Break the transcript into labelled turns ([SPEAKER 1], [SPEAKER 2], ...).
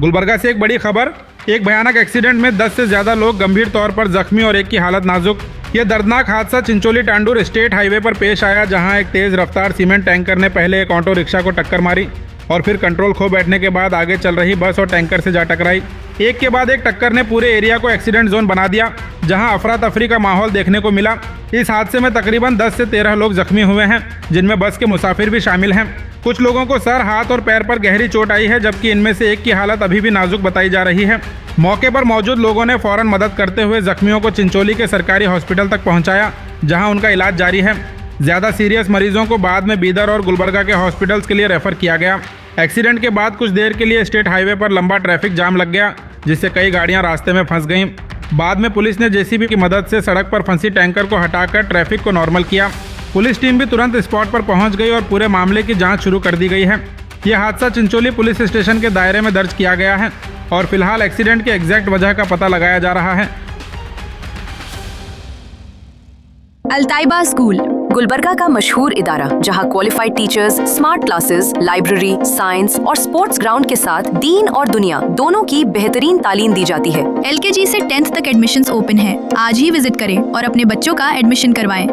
[SPEAKER 1] गुलबर्गा से एक बड़ी खबर। एक भयानक एक्सीडेंट में 10 से ज्यादा लोग गंभीर तौर पर जख्मी और एक की हालत नाजुक। यह दर्दनाक हादसा चिंचोली टांडूर स्टेट हाईवे पर पेश आया, जहां एक तेज रफ्तार सीमेंट टैंकर ने पहले एक ऑटो रिक्शा को टक्कर मारी और फिर कंट्रोल खो बैठने के बाद आगे चल रही बस और टैंकर से जा टकराई। एक के बाद एक टक्कर ने पूरे एरिया को एक्सीडेंट जोन बना दिया, जहां अफरा तफरी का माहौल देखने को मिला। इस हादसे में तकरीबन 10 से 13 लोग जख्मी हुए हैं, जिनमें बस के मुसाफिर भी शामिल हैं। कुछ लोगों को सर, हाथ और पैर पर गहरी चोट आई है, जबकि इनमें से एक की हालत अभी भी नाजुक बताई जा रही है। मौके पर मौजूद लोगों ने फौरन मदद करते हुए जख्मियों को चिंचोली के सरकारी हॉस्पिटल तक पहुंचाया, जहां उनका इलाज जारी है। ज्यादा सीरियस मरीजों को बाद में बीदर और गुलबर्गा के हॉस्पिटल्स के लिए रेफर किया गया। एक्सीडेंट के बाद कुछ देर के लिए स्टेट हाईवे पर लंबा ट्रैफिक जाम लग गया, जिससे कई गाड़ियां रास्ते में फंस गईं। बाद में पुलिस ने जेसीबी की मदद से सड़क पर फंसी टैंकर को हटाकर ट्रैफिक को नॉर्मल किया। पुलिस टीम भी तुरंत स्पॉट पर पहुंच गई और पूरे मामले की जांच शुरू कर दी गई है। यह हादसा चिंचोली पुलिस स्टेशन के दायरे में दर्ज किया गया है और फिलहाल एक्सीडेंट की एग्जैक्ट वजह का पता लगाया जा रहा है।
[SPEAKER 2] अल्ताइबा स्कूल गुलबर्गा का मशहूर इदारा, जहां qualified teachers, smart classes, library, science और स्पोर्ट्स ग्राउंड के साथ दीन और दुनिया दोनों की बेहतरीन तालीम दी जाती है।
[SPEAKER 3] LKG से 10th तक एडमिशन्स ओपन है। आज ही विजिट करें और अपने बच्चों का एडमिशन करवाएं।